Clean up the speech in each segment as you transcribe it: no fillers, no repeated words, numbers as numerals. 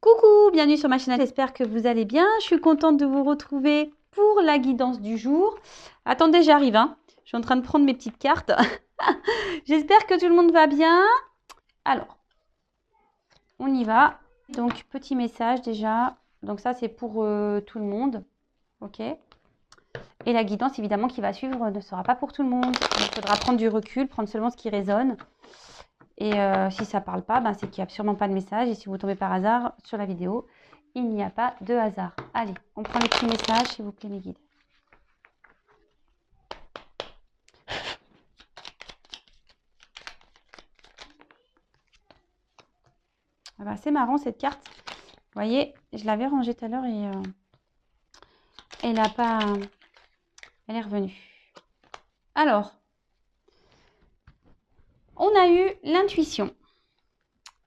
Coucou, bienvenue sur ma chaîne, j'espère que vous allez bien. Je suis contente de vous retrouver pour la guidance du jour. Attendez, j'arrive, hein. Je suis en train de prendre mes petites cartes. J'espère que tout le monde va bien. Alors, on y va. Donc, petit message déjà. Donc ça, c'est pour tout le monde. Ok. Et la guidance, évidemment, qui va suivre ne sera pas pour tout le monde. Il faudra prendre du recul, prendre seulement ce qui résonne. Et si ça ne parle pas, c'est qu'il n'y a absolument pas de message. Et si vous tombez par hasard sur la vidéo, il n'y a pas de hasard. Allez, on prend les petits messages, s'il vous plaît, mes guides. C'est marrant cette carte. Vous voyez, je l'avais rangée tout à l'heure et elle n'a pas... Elle est revenue. Alors, on a eu l'intuition.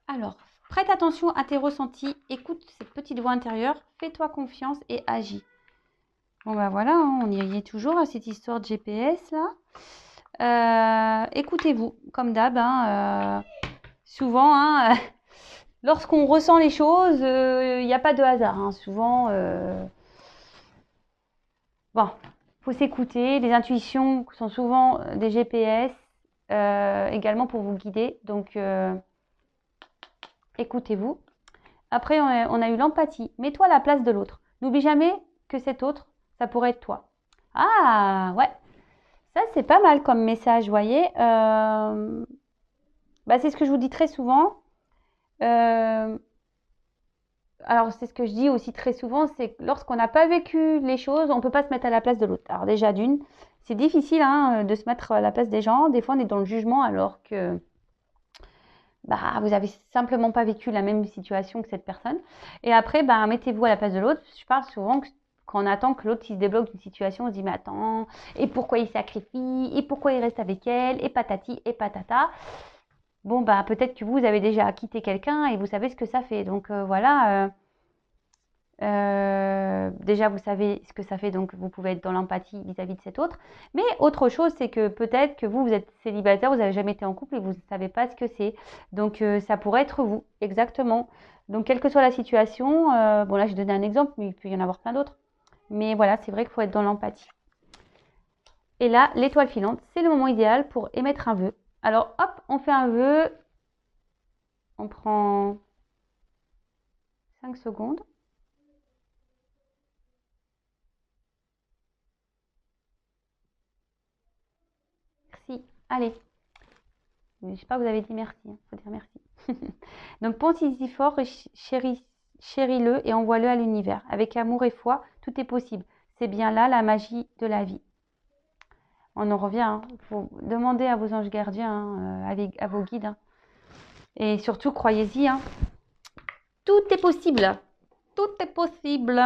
Alors, prête attention à tes ressentis, écoute cette petite voix intérieure, fais-toi confiance et agis. Bon voilà, hein, on y est toujours à cette histoire de GPS là. Écoutez-vous, comme d'hab, souvent, lorsqu'on ressent les choses, il n'y a pas de hasard. Souvent, faut s'écouter. Les intuitions sont souvent des GPS également pour vous guider. Donc, écoutez-vous. Après, on a eu l'empathie. Mets-toi à la place de l'autre. N'oublie jamais que cet autre, ça pourrait être toi. Ah, ouais. Ça, c'est pas mal comme message, vous voyez. C'est ce que je vous dis très souvent. Alors, c'est ce que je dis aussi très souvent, c'est que lorsqu'on n'a pas vécu les choses, on ne peut pas se mettre à la place de l'autre. Alors déjà, c'est difficile de se mettre à la place des gens. Des fois, on est dans le jugement alors que vous n'avez simplement pas vécu la même situation que cette personne. Et après, mettez-vous à la place de l'autre. Je parle souvent que quand on attend que l'autre se débloque d'une situation, on se dit, mais attends, et pourquoi il sacrifie, et pourquoi il reste avec elle, et patati, et patata. Bon, peut-être que vous avez déjà quitté quelqu'un et vous savez ce que ça fait. Donc voilà, déjà vous savez ce que ça fait, donc vous pouvez être dans l'empathie vis-à-vis de cet autre. Mais autre chose, c'est que peut-être que vous êtes célibataire, vous n'avez jamais été en couple et vous ne savez pas ce que c'est. Donc ça pourrait être vous, exactement. Donc quelle que soit la situation, bon là j'ai donné un exemple, mais il peut y en avoir plein d'autres. Mais voilà, c'est vrai qu'il faut être dans l'empathie. Et là, l'étoile filante, c'est le moment idéal pour émettre un vœu. Alors hop, on fait un vœu. On prend 5 secondes. Merci. Allez. Je ne sais pas, vous avez dit merci. Il faut dire merci. Donc, pensez-y fort et chéris-le et envoie-le à l'univers. Avec amour et foi, tout est possible. C'est bien là la magie de la vie. On en revient. Il faut demander à vos anges gardiens, à vos guides. Et surtout, croyez-y. Tout est possible. Tout est possible.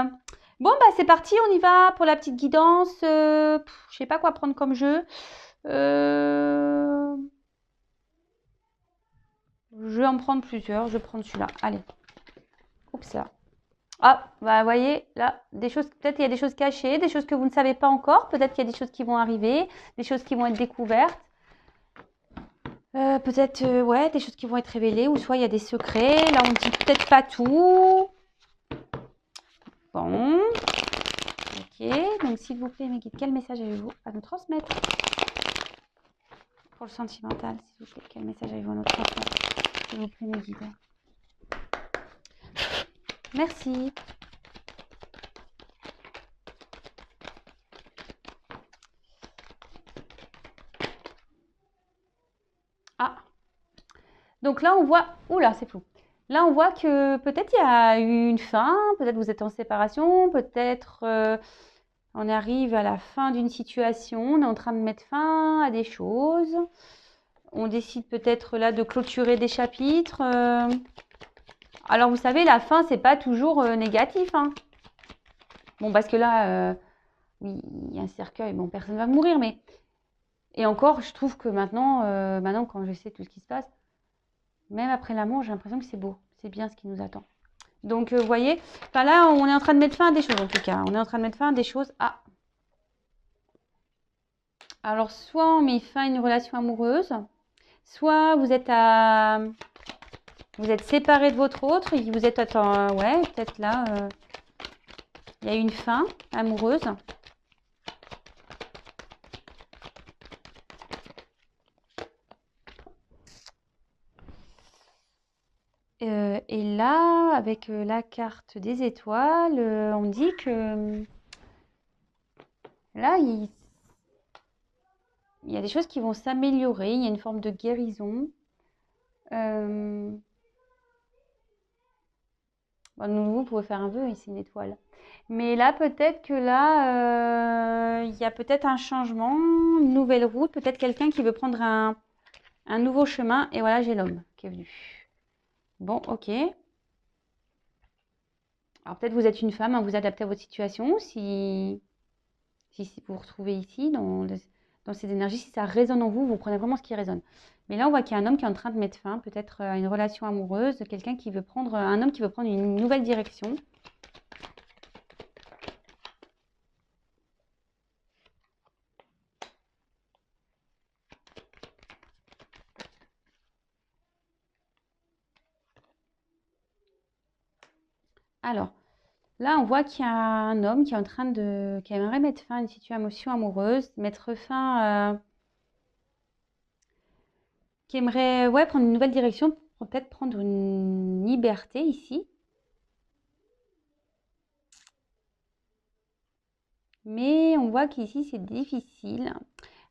Bon, c'est parti. On y va pour la petite guidance. Je ne sais pas quoi prendre comme jeu. Je vais en prendre plusieurs. Je vais prendre celui-là. Allez. Oups là. Ah, vous voyez, là, des choses, peut-être il y a des choses cachées, des choses que vous ne savez pas encore. Peut-être qu'il y a des choses qui vont arriver, des choses qui vont être découvertes. Peut-être, ouais, des choses qui vont être révélées. Ou soit il y a des secrets. Là, on ne dit peut-être pas tout. Bon. Ok. Donc, s'il vous plaît, mes guides, quel message avez-vous à nous transmettre? Pour le sentimental, s'il vous plaît, quel message avez-vous à nous transmettre? S'il vous plaît, mes guides. Merci. Ah. Donc là, on voit... Oula, c'est flou. Là, on voit que peut-être il y a eu une fin, peut-être vous êtes en séparation, peut-être on arrive à la fin d'une situation, on est en train de mettre fin à des choses. On décide peut-être là de clôturer des chapitres. Alors, vous savez, la fin, c'est pas toujours négatif. Bon, parce que là, oui, il y a un cercueil, bon, personne ne va mourir, mais... Et encore, je trouve que maintenant, quand je sais tout ce qui se passe, même après l'amour, j'ai l'impression que c'est beau. C'est bien ce qui nous attend. Donc, vous voyez, là, on est en train de mettre fin à des choses, en tout cas. On est en train de mettre fin à des choses. Ah. Alors, soit on met fin à une relation amoureuse, soit vous êtes à Vous êtes séparé de votre autre, et vous êtes, ouais, peut-être là, il y a une fin amoureuse. Et là, avec la carte des étoiles, on dit que là, il y a des choses qui vont s'améliorer, il y a une forme de guérison. Bon, vous pouvez faire un vœu, ici, une étoile. Mais là, peut-être que là, il y a peut-être un changement, une nouvelle route, peut-être quelqu'un qui veut prendre un nouveau chemin. Et voilà, j'ai l'homme qui est venu. Bon, ok. Alors peut-être vous êtes une femme, hein, vous adaptez à votre situation. Si vous vous retrouvez ici, dans ces énergies, si ça résonne en vous, vous prenez vraiment ce qui résonne. Mais là, on voit qu'il y a un homme qui est en train de mettre fin, peut-être à une relation amoureuse, quelqu'un qui veut prendre, un homme qui veut prendre une nouvelle direction. Alors, là, on voit qu'il y a un homme qui est en train qui aimerait mettre fin à une situation amoureuse, mettre fin, qui aimerait, ouais, prendre une nouvelle direction, pour peut-être prendre une liberté ici. Mais on voit qu'ici, c'est difficile.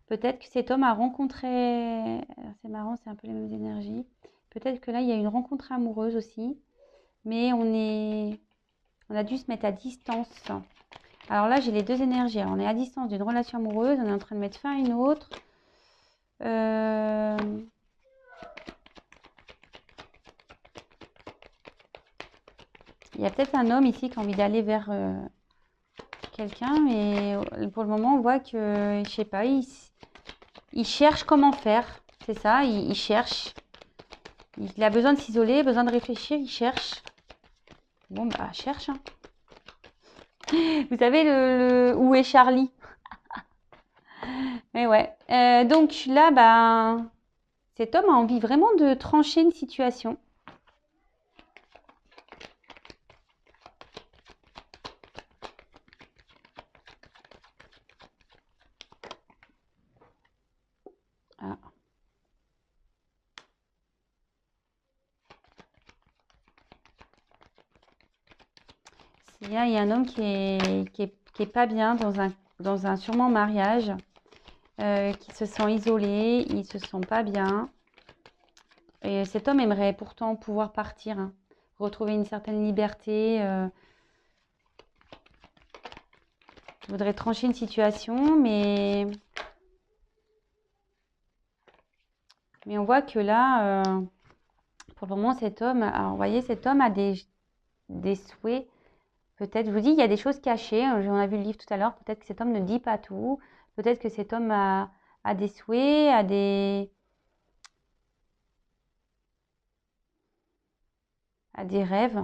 Peut-être que cet homme a rencontré, c'est marrant, c'est un peu les mêmes énergies. Peut-être que là, il y a une rencontre amoureuse aussi. Mais on a dû se mettre à distance. Alors là, j'ai les deux énergies. Alors, on est à distance d'une relation amoureuse, on est en train de mettre fin à une autre. Il y a peut-être un homme ici qui a envie d'aller vers quelqu'un, mais pour le moment, on voit que, je sais pas, il cherche comment faire. C'est ça, il cherche. Il a besoin de s'isoler, besoin de réfléchir, il cherche. Bon, bah, cherche. Hein. Vous savez, où est Charlie? Mais ouais. Donc là, bah, cet homme a envie vraiment de trancher une situation. Ah. Il y a un homme qui est pas bien dans un sûrement mariage, qui se sent isolé, il se sent pas bien. Et cet homme aimerait pourtant pouvoir partir, hein, retrouver une certaine liberté. Voudrait trancher une situation, mais on voit que là, pour le moment, cet homme, alors vous voyez, cet homme a des souhaits. Peut-être, je vous dis, il y a des choses cachées. On a vu le livre tout à l'heure. Peut-être que cet homme ne dit pas tout. Peut-être que cet homme a des souhaits, a des rêves,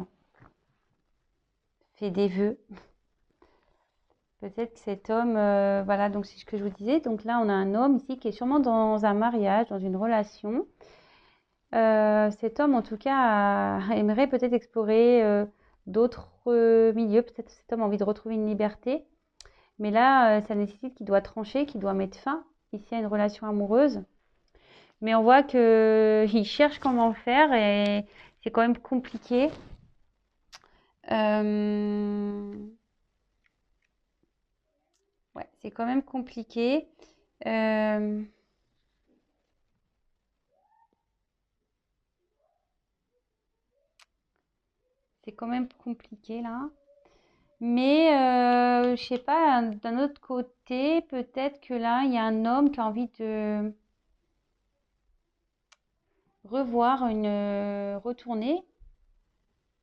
fait des vœux. Peut-être que cet homme, voilà, donc c'est ce que je vous disais. Donc là, on a un homme ici qui est sûrement dans un mariage, dans une relation. Cet homme, en tout cas, aimerait peut-être explorer d'autres milieux. Peut-être que cet homme a envie de retrouver une liberté. Mais là, ça nécessite qu'il doit trancher, qu'il doit mettre fin ici à une relation amoureuse. Mais on voit qu'il cherche comment faire et c'est quand même compliqué. Ouais, c'est quand même compliqué. C'est quand même compliqué là. Mais je sais pas, d'un autre côté, peut-être que là, il y a un homme qui a envie de retourner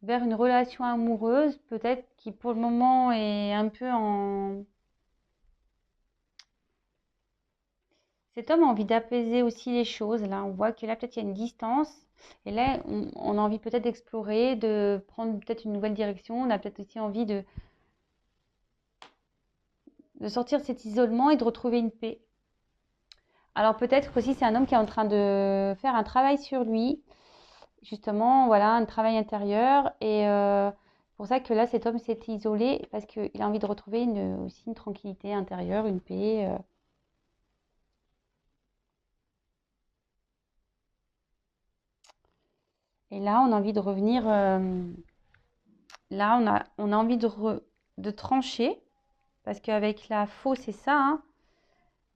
vers une relation amoureuse, peut-être qui pour le moment est un peu en... Cet homme a envie d'apaiser aussi les choses. Là, on voit que là, peut-être il y a une distance. Et là, on a envie peut-être d'explorer, de prendre peut-être une nouvelle direction. On a peut-être aussi envie de sortir de cet isolement et de retrouver une paix. Alors peut-être aussi c'est un homme qui est en train de faire un travail sur lui. justement, voilà, un travail intérieur. Et c'est pour ça que là, cet homme s'est isolé parce qu'il a envie de retrouver aussi une tranquillité intérieure, une paix. Et là, on a envie de revenir. Là, on a envie de trancher parce qu'avec la faux, c'est ça, hein.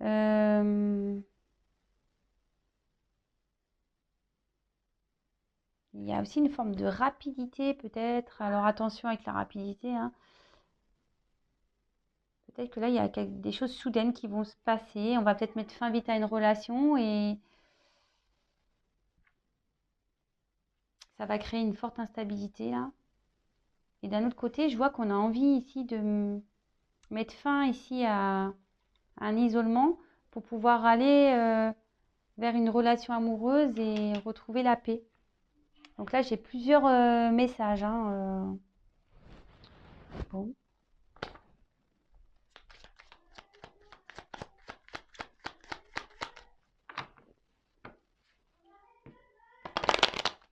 Euh, il y a aussi une forme de rapidité peut-être. Alors attention avec la rapidité, hein. Peut-être que là, il y a des choses soudaines qui vont se passer. On va peut-être mettre fin vite à une relation et ça va créer une forte instabilité là. Et d'un autre côté, je vois qu'on a envie ici de mettre fin ici à un isolement pour pouvoir aller vers une relation amoureuse et retrouver la paix. Donc là, j'ai plusieurs messages, hein. Bon,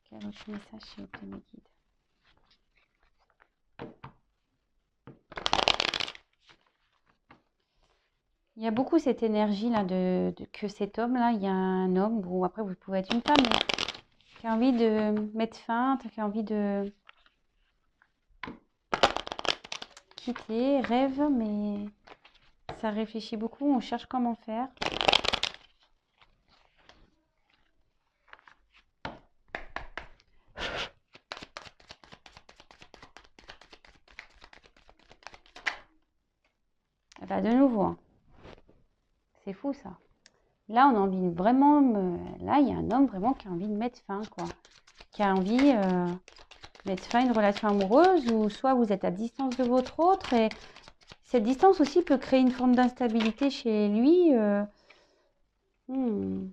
quel autre message s'il vous plaît, mes guides? Il y a beaucoup cette énergie là que cet homme là, il y a un homme, bon après vous pouvez être une femme, mais qui a envie de mettre fin, qui a envie de quitter, rêve, mais ça réfléchit beaucoup, on cherche comment faire. Et bah de nouveau, hein. C'est fou ça. Là, on a envie de vraiment. Là, il y a un homme vraiment qui a envie de mettre fin, quoi. Qui a envie de mettre fin à une relation amoureuse, ou soit vous êtes à distance de votre autre, et cette distance aussi peut créer une forme d'instabilité chez lui. Hmm.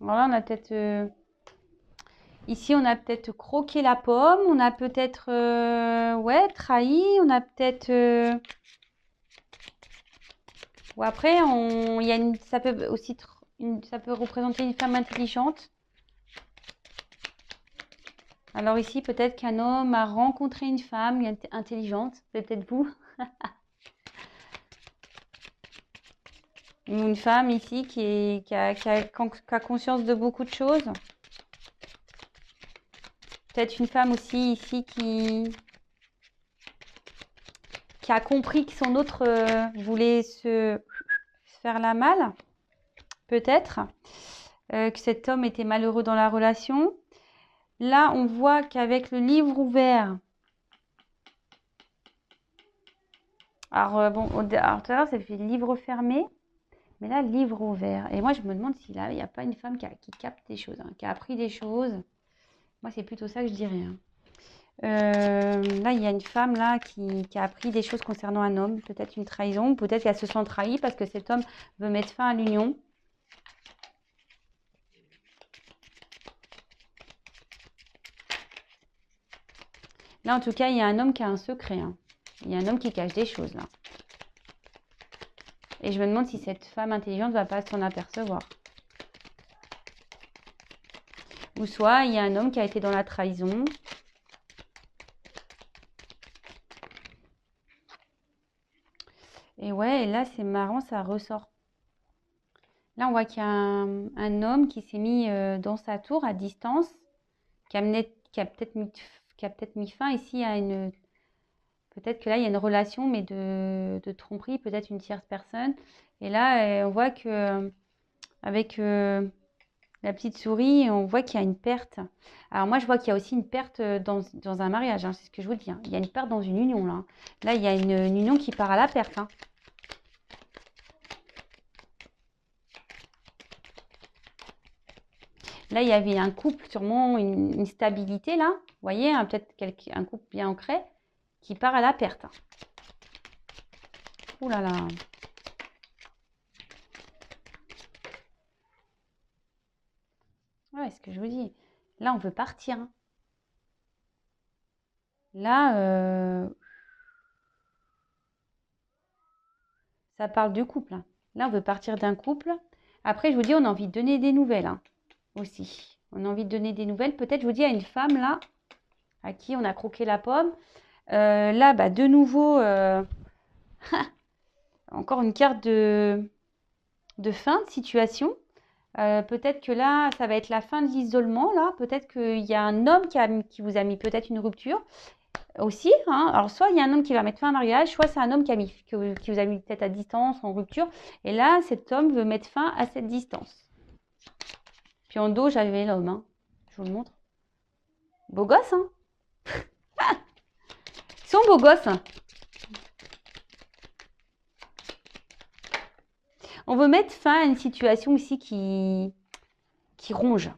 Alors là, on a peut-être. Ici, on a peut-être croqué la pomme, on a peut-être ouais, trahi, on a peut-être. Ou après, il y a ça peut aussi ça peut représenter une femme intelligente. Alors ici, peut-être qu'un homme a rencontré une femme intelligente, c'est peut-être vous. Ou une femme ici qui a conscience de beaucoup de choses. Peut-être une femme aussi ici qui a compris que son autre voulait se faire la malle. Peut-être que cet homme était malheureux dans la relation. Là, on voit qu'avec le livre ouvert, alors bon, alors tout à l'heure, ça fait livre fermé, mais là, livre ouvert. Et moi, je me demande s'il n'y a pas une femme qui capte des choses, hein, qui a appris des choses. Moi, c'est plutôt ça que je dirais, hein. Là, il y a une femme là qui a appris des choses concernant un homme, peut-être une trahison, peut-être qu'elle se sent trahie parce que cet homme veut mettre fin à l'union. Là, en tout cas, il y a un homme qui a un secret, hein. Il y a un homme qui cache des choses là. Et je me demande si cette femme intelligente ne va pas s'en apercevoir. Ou soit il y a un homme qui a été dans la trahison. Et ouais, et là c'est marrant, ça ressort. Là on voit qu'il y a un homme qui s'est mis dans sa tour à distance, qui a peut-être mis fin ici à une... Peut-être que là il y a une relation, mais de tromperie, peut-être une tierce personne. Et là on voit que avec la petite souris, on voit qu'il y a une perte. Alors moi, je vois qu'il y a aussi une perte dans un mariage, hein, c'est ce que je vous dis, hein. Il y a une perte dans une union, là. Là, il y a une union qui part à la perte, hein. Là, il y avait un couple, sûrement une stabilité, là. Vous voyez, hein, peut-être un couple bien ancré qui part à la perte. Ouh là là. Ouais, ce que je vous dis. Là, on veut partir, hein. Là, ça parle du couple, hein. Là, on veut partir d'un couple. Après, je vous dis, on a envie de donner des nouvelles, hein, aussi. On a envie de donner des nouvelles. Peut-être, je vous dis, à une femme là, à qui on a croqué la pomme. Là, bah, de nouveau, encore une carte de fin de situation. Peut-être que là, ça va être la fin de l'isolement. Là, peut-être qu'il y a un homme qui vous a mis peut-être une rupture aussi. Hein. Alors, soit il y a un homme qui va mettre fin à un mariage, soit c'est un homme qui vous a mis peut-être à distance, en rupture. Et là, cet homme veut mettre fin à cette distance. Puis en dos, j'avais l'homme. Hein. Je vous le montre. Beau gosse, hein. Ils sont beaux gosses. Hein. On veut mettre fin à une situation aussi qui ronge.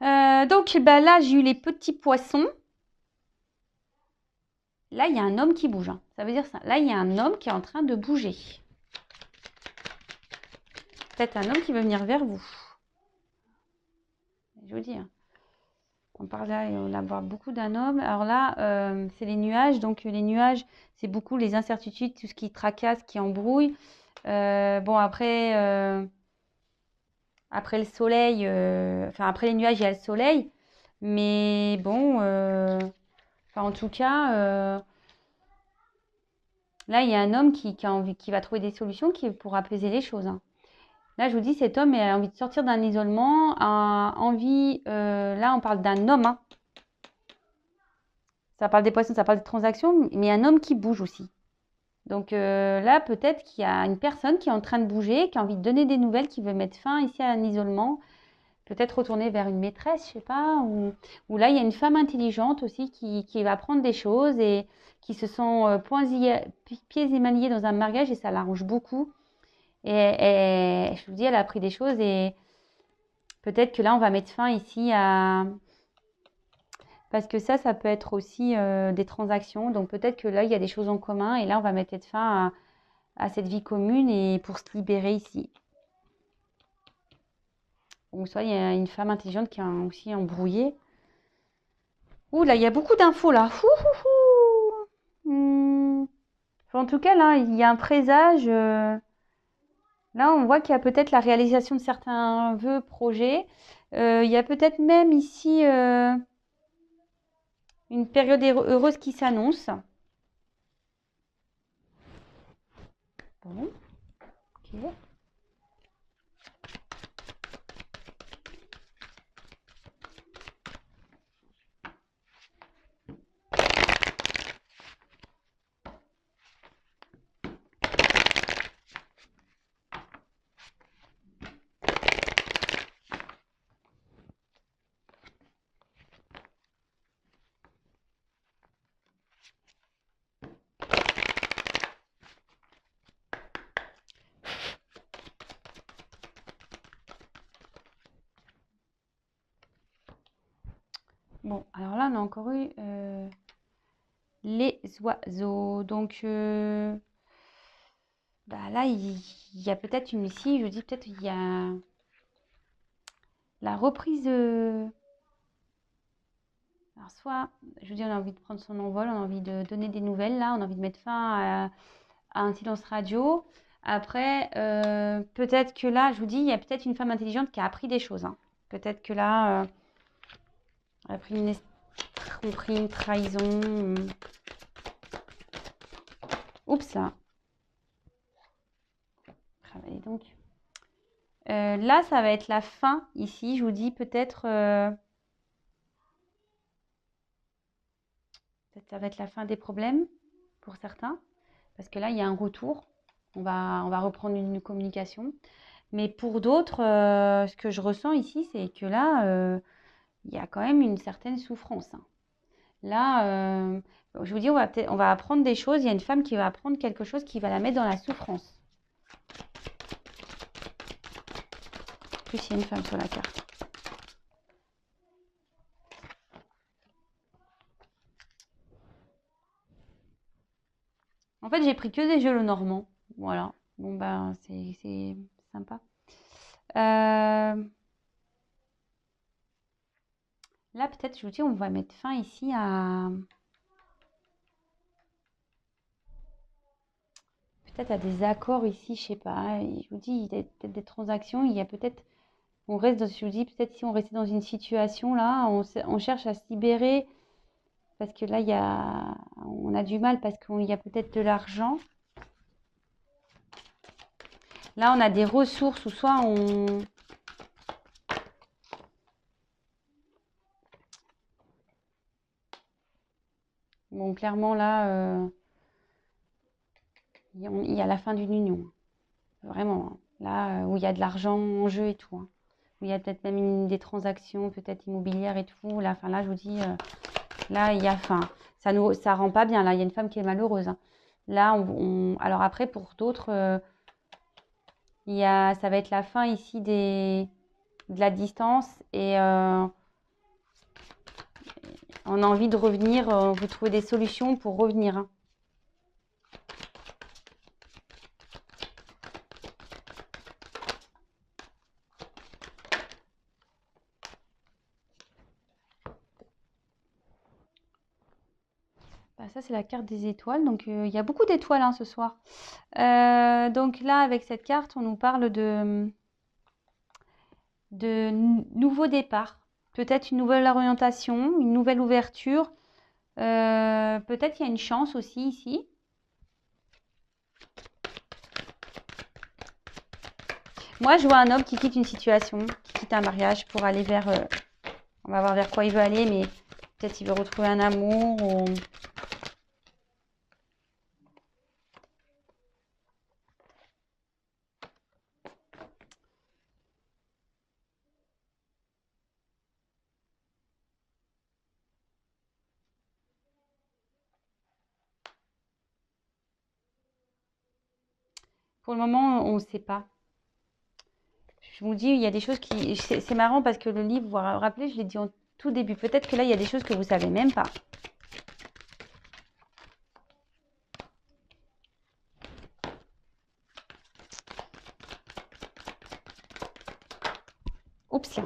Donc bah là, j'ai eu les petits poissons. Là, il y a un homme qui bouge. Hein. Ça veut dire ça. Là, il y a un homme qui est en train de bouger. Peut-être un homme qui veut venir vers vous. Je vous dis. Hein. On parle là, on a voir beaucoup d'un homme. Alors là, c'est les nuages. Donc les nuages, c'est beaucoup les incertitudes, tout ce qui tracasse, qui embrouille. Bon, après le soleil, enfin après les nuages, il y a le soleil. Mais bon, enfin en tout cas, là, il y a un homme qui va trouver des solutions pour apaiser les choses. Hein. Là, je vous dis, cet homme a envie de sortir d'un isolement, a envie, là, on parle d'un homme. Hein. Ça parle des poissons, ça parle des transactions, mais un homme qui bouge aussi. Donc là, peut-être qu'il y a une personne qui est en train de bouger, qui a envie de donner des nouvelles, qui veut mettre fin ici à un isolement, peut-être retourner vers une maîtresse, je sais pas, ou là, il y a une femme intelligente aussi qui va apprendre des choses et qui se sent pieds et mains liés dans un mariage et ça l'arrange beaucoup. Et je vous dis, elle a appris des choses et peut-être que là, on va mettre fin ici à... Parce que ça peut être aussi des transactions. Donc peut-être que là, il y a des choses en commun et là, on va mettre fin à cette vie commune et pour se libérer ici. Ou soit il y a une femme intelligente qui est aussi embrouillée. Ouh là, il y a beaucoup d'infos là. En tout cas, là, il y a un présage. Là, on voit qu'il y a peut-être la réalisation de certains vœux, projets. Il y a peut-être même ici une période heureuse qui s'annonce. Bon, ok. Bon, alors là, on a encore eu les oiseaux. Donc, bah là, il y a peut-être une ici, je vous dis peut-être il y a la reprise. Alors, soit, je vous dis, on a envie de prendre son envol, on a envie de donner des nouvelles, là, on a envie de mettre fin à un silence radio. Après, peut-être que là, je vous dis, il y a peut-être une femme intelligente qui a appris des choses. Hein. Peut-être que là, elle a pris une trahison. Oups, là. Travaillez donc. Là, ça va être la fin ici. Je vous dis peut-être ça va être la fin des problèmes pour certains. Parce que là, il y a un retour. On va reprendre une communication. Mais pour d'autres, ce que je ressens ici, c'est que là, il y a quand même une certaine souffrance. Hein. Là, je vous dis, on va apprendre des choses. Il y a une femme qui va apprendre quelque chose qui va la mettre dans la souffrance. En plus, il y a une femme sur la carte. En fait, j'ai pris que des jeux normands. Voilà. Bon, ben, c'est sympa. Là, peut-être, je vous dis, on va mettre fin ici à... Peut-être à des accords ici, je sais pas. Je vous dis, il y a peut-être des transactions. Il y a peut-être On reste dans, je vous dis, peut-être si on restait dans une situation là, on cherche à se libérer parce que là, on a du mal parce qu'il y a peut-être de l'argent. Là, on a des ressources ou soit on... Bon, clairement, là, il y a la fin d'une union. Vraiment. Hein. Là, où il y a de l'argent en jeu et tout. Hein. Où il y a peut-être même des transactions, peut-être immobilières et tout. Là, là je vous dis, là, il y a fin. Ça rend pas bien. Là, il y a une femme qui est malheureuse. Hein. Là, alors après, pour d'autres, ça va être la fin ici de la distance et on a envie de revenir. Vous trouvez des solutions pour revenir. Hein. Bah, ça, c'est la carte des étoiles. Donc, il y a beaucoup d'étoiles hein, ce soir. Donc là, avec cette carte, on nous parle de nouveaux départs. Peut-être une nouvelle orientation, une nouvelle ouverture. Peut-être il y a une chance aussi ici. Moi, je vois un homme qui quitte une situation, qui quitte un mariage pour aller vers... on va voir vers quoi il veut aller, mais peut-être il veut retrouver un amour ou... Pour le moment, on ne sait pas. Je vous dis, il y a des choses qui... C'est marrant parce que le livre, vous vous rappelez, je l'ai dit en tout début. Peut-être que là, il y a des choses que vous ne savez même pas. Oups là.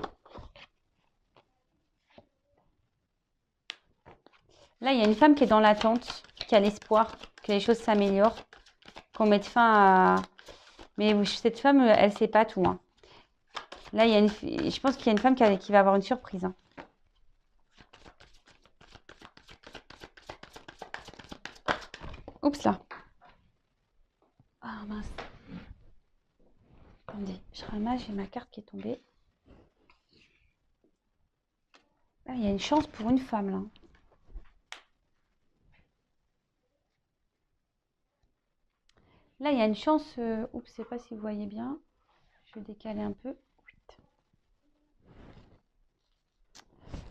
Là, il y a une femme qui est dans l'attente, qui a l'espoir que les choses s'améliorent, qu'on mette fin à... Mais cette femme, elle ne sait pas tout. Hein. Là, je pense qu'il y a une femme qui va avoir une surprise. Hein. Oups là. Ah mince. Attendez, je ramasse, j'ai ma carte qui est tombée. Là, il y a une chance pour une femme là. Là, il y a une chance. Oups, je ne sais pas si vous voyez bien. Je vais décaler un peu.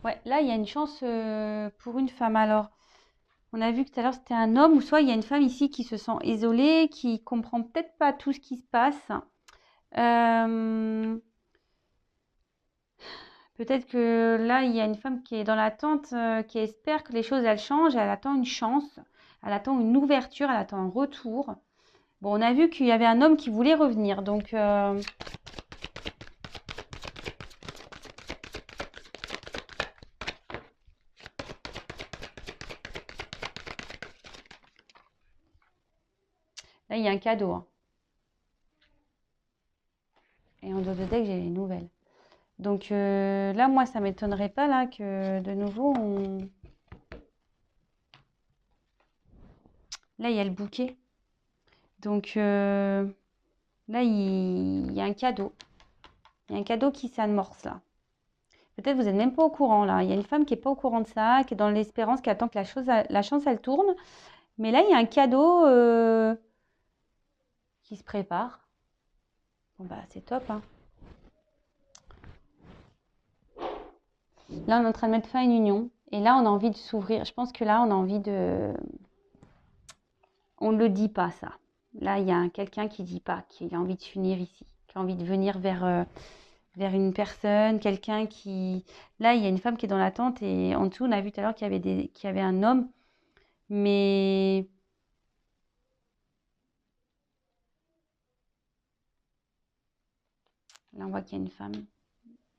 Ouais, là, il y a une chance pour une femme. Alors, on a vu que tout à l'heure, c'était un homme, ou soit il y a une femme ici qui se sent isolée, qui comprend peut-être pas tout ce qui se passe. Peut-être que là, il y a une femme qui est dans l'attente, qui espère que les choses, elles changent. Elle attend une chance, elle attend une ouverture, elle attend un retour. Bon, on a vu qu'il y avait un homme qui voulait revenir, donc... Là, il y a un cadeau. Hein. Et en dos de deck, j'ai les nouvelles. Donc là, moi, ça ne m'étonnerait pas là, que de nouveau, Là, il y a le bouquet. Donc là, il y a un cadeau. Il y a un cadeau qui s'amorce là. Peut-être vous n'êtes même pas au courant là. Il y a une femme qui n'est pas au courant de ça, qui est dans l'espérance, qui attend que la chance, elle tourne. Mais là, il y a un cadeau qui se prépare. Bon, bah, c'est top. Hein. Là, on est en train de mettre fin à une union. Et là, on a envie de s'ouvrir. Je pense que là, on a envie de... On ne le dit pas, ça. Là, il y a quelqu'un qui ne dit pas, qui a envie de s'unir ici, qui a envie de venir vers une personne, quelqu'un qui... Là, il y a une femme qui est dans l'attente et en dessous, on a vu tout à l'heure qu'il y avait un homme, mais... Là, on voit qu'il y a une femme.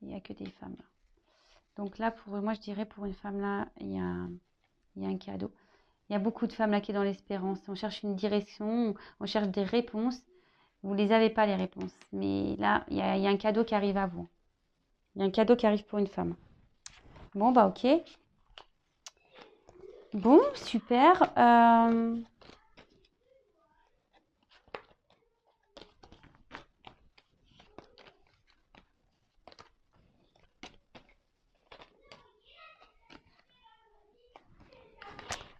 Il n'y a que des femmes, là. Donc là, moi, je dirais pour une femme, là, il y a un cadeau. Il y a beaucoup de femmes, là, qui sont dans l'espérance. On cherche une direction, on cherche des réponses. Vous ne les avez pas, les réponses. Mais là, il y a un cadeau qui arrive à vous. Il y a un cadeau qui arrive pour une femme. Bon, bah ok. Bon, super.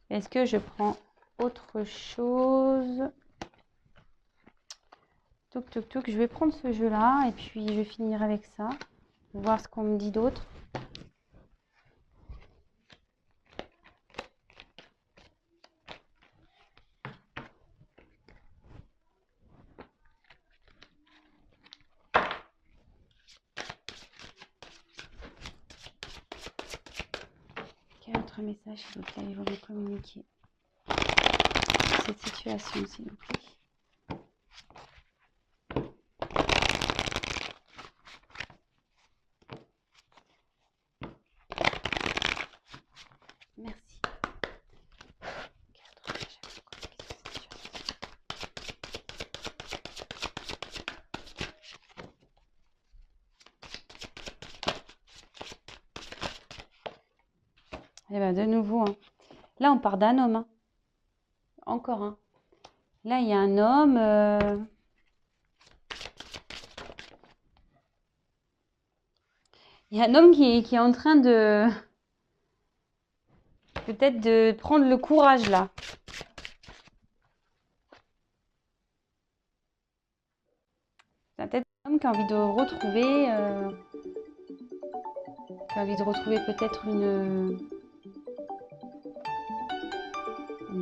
Est-ce que je prends autre chose? Touk, touk, touk. Je vais prendre ce jeu-là et puis je vais finir avec ça. Voir ce qu'on me dit d'autre. Quel autre message, s'il vous plaît, il faut me communiquer cette situation, s'il vous plaît. Merci. Et bien, de nouveau, hein. Là, on part d'un homme. Hein. Encore un. Là, il y a un homme. Il y a un homme qui est en train de... Peut-être de prendre le courage, là. C'est peut-être un homme qui a envie de retrouver... qui a envie de retrouver peut-être une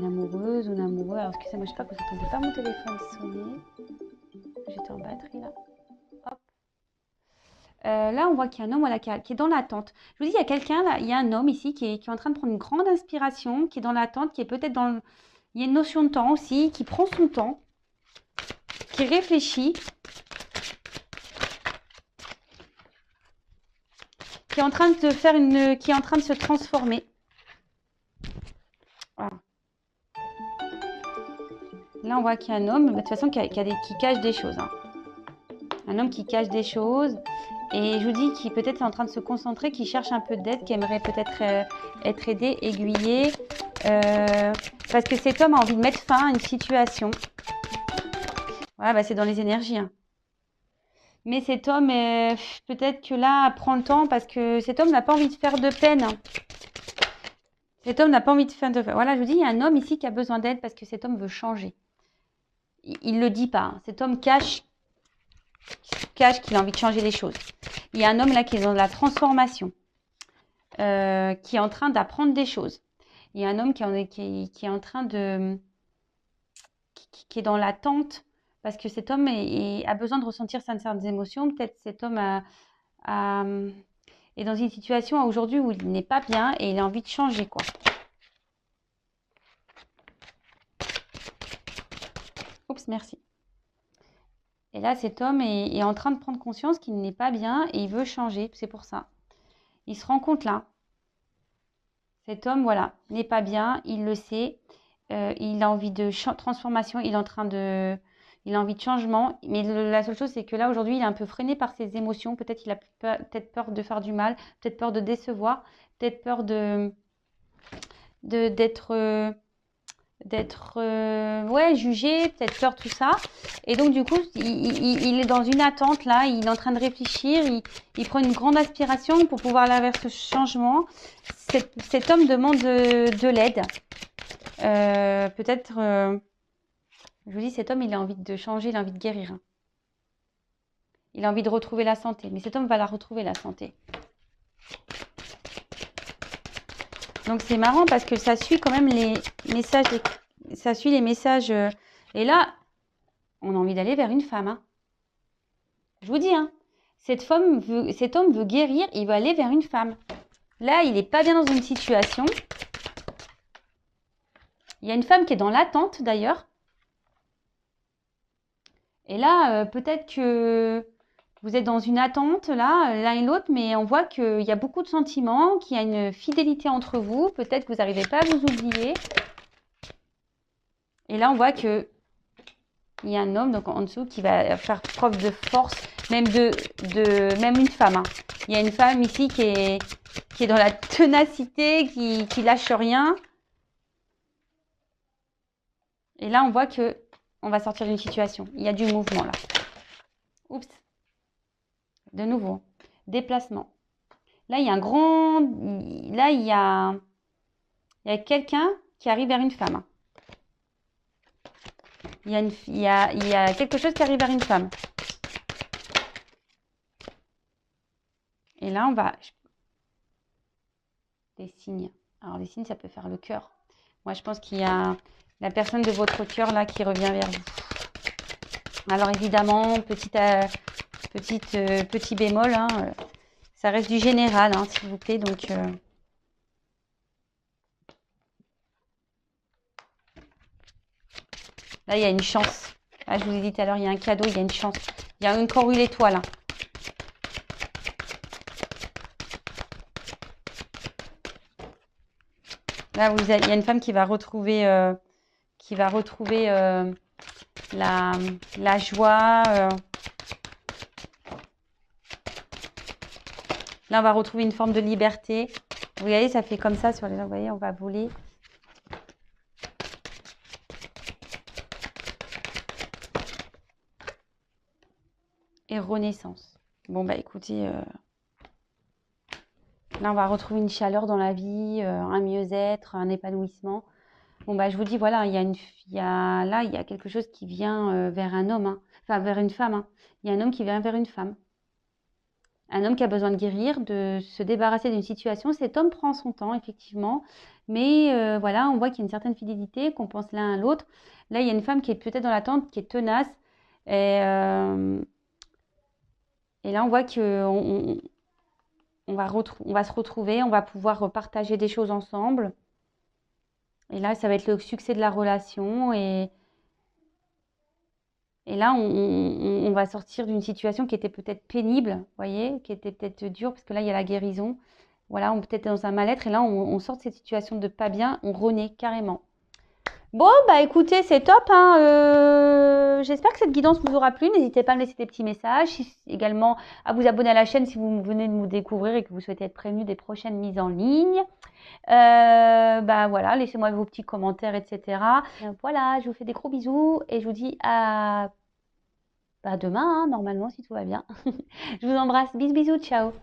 amoureuse ou un amoureux. Alors, excusez-moi, je sais pas que vous n'entendez pas mon téléphone sonner. J'étais en batterie, là. Hop. Là, on voit qu'il y a un homme voilà, qui est dans l'attente. Je vous dis, il y a quelqu'un, là, il y a un homme ici qui est en train de prendre une grande inspiration, qui est dans l'attente, qui est peut-être dans... Il y a une notion de temps aussi, qui prend son temps, qui réfléchit, qui est en train de faire une... qui est en train de se transformer. Voilà. Là, on voit qu'il y a un homme, de toute façon, qui cache des choses. Hein. Un homme qui cache des choses. Et je vous dis qu'il peut-être est en train de se concentrer, qui cherche un peu d'aide, qui aimerait peut-être être aidé, aiguillé. Parce que cet homme a envie de mettre fin à une situation. Voilà, bah, c'est dans les énergies. Hein. Mais cet homme, peut-être que là, prend le temps parce que cet homme n'a pas envie de faire de peine. Hein. Cet homme n'a pas envie de faire de peine. Voilà, je vous dis, il y a un homme ici qui a besoin d'aide parce que cet homme veut changer. Il ne le dit pas. Hein. Cet homme cache qu'il a envie de changer les choses. Il y a un homme là qui est dans la transformation, qui est en train d'apprendre des choses. Il y a un homme qui est en train de... qui est dans l'attente parce que cet homme a besoin de ressentir certaines émotions. Peut-être cet homme est dans une situation aujourd'hui où il n'est pas bien et il a envie de changer, quoi. Oups, merci. Et là, cet homme est en train de prendre conscience qu'il n'est pas bien et il veut changer. C'est pour ça. Il se rend compte là. Cet homme, voilà, n'est pas bien. Il le sait. Il a envie de transformation. Il a envie de changement. Mais la seule chose, c'est que là, aujourd'hui, il est un peu freiné par ses émotions. Peut-être qu'il a peut-être peur de faire du mal. Peut-être peur de décevoir. Peut-être peur d'être jugé, peut-être peur, tout ça. Et donc, du coup, il est dans une attente, là. Il est en train de réfléchir. Il prend une grande aspiration pour pouvoir aller vers ce changement. Cet homme demande de l'aide. Peut-être, je vous dis, cet homme, il a envie de changer, il a envie de guérir. Il a envie de retrouver la santé. Mais cet homme va la retrouver, la santé. Donc, c'est marrant parce que ça suit quand même les messages. Ça suit les messages. Et là, on a envie d'aller vers une femme. Hein. Je vous dis, hein, cet homme veut guérir, il veut aller vers une femme. Là, il n'est pas bien dans une situation. Il y a une femme qui est dans l'attente, d'ailleurs. Et là, peut-être que vous êtes dans une attente, là, l'un et l'autre, mais on voit qu'il y a beaucoup de sentiments, qu'il y a une fidélité entre vous. Peut-être que vous n'arrivez pas à vous oublier. Et là, on voit qu'il y a un homme donc, en dessous qui va faire preuve de force, même même une femme. Hein. Il y a une femme ici qui est dans la ténacité, qui lâche rien. Et là, on voit que on va sortir d'une situation. Il y a du mouvement là. Oups. De nouveau. Déplacement. Là, il y a un grand... Là, il y a quelqu'un qui arrive vers une femme. Il y a quelque chose qui arrive vers une femme. Et là, on va... Des signes. Alors, les signes, ça peut faire le cœur. Moi, je pense qu'il y a la personne de votre cœur là qui revient vers vous. Alors, évidemment, petit bémol, hein, ça reste du général, hein, s'il vous plaît. Donc, là, il y a une chance. Là, je vous ai dit tout à l'heure, il y a un cadeau, il y a une chance. Il y a encore eu l'étoile. Hein. Là, il y a une femme qui va retrouver, la joie. Là, on va retrouver une forme de liberté. Vous voyez, ça fait comme ça sur les... Vous voyez, on va voler. Et renaissance. Bon, bah écoutez, là, on va retrouver une chaleur dans la vie, un mieux-être, un épanouissement. Bon, bah je vous dis, voilà, il y a quelque chose qui vient vers un homme, hein. Enfin, vers une femme. Hein. Il y a un homme qui vient vers une femme. Un homme qui a besoin de guérir, de se débarrasser d'une situation. Cet homme prend son temps, effectivement. Mais voilà, on voit qu'il y a une certaine fidélité, qu'on pense l'un à l'autre. Là, il y a une femme qui est peut-être dans l'attente, qui est tenace. Et là, on voit qu'on on va se retrouver, on va pouvoir partager des choses ensemble. Et là, ça va être le succès de la relation. Et là, on va sortir d'une situation qui était peut-être pénible, vous voyez, qui était peut-être dure, parce que là, il y a la guérison. Voilà, on peut être dans un mal-être. Et là, on sort de cette situation de pas bien, on renaît carrément. Bon, bah écoutez, c'est top. Hein, j'espère que cette guidance vous aura plu. N'hésitez pas à me laisser des petits messages. Également, à vous abonner à la chaîne si vous venez de nous découvrir et que vous souhaitez être prévenu des prochaines mises en ligne. Bah voilà, laissez-moi vos petits commentaires, etc. Voilà, je vous fais des gros bisous et je vous dis à demain, hein, normalement, si tout va bien. Je vous embrasse. Bisous, bisous, ciao.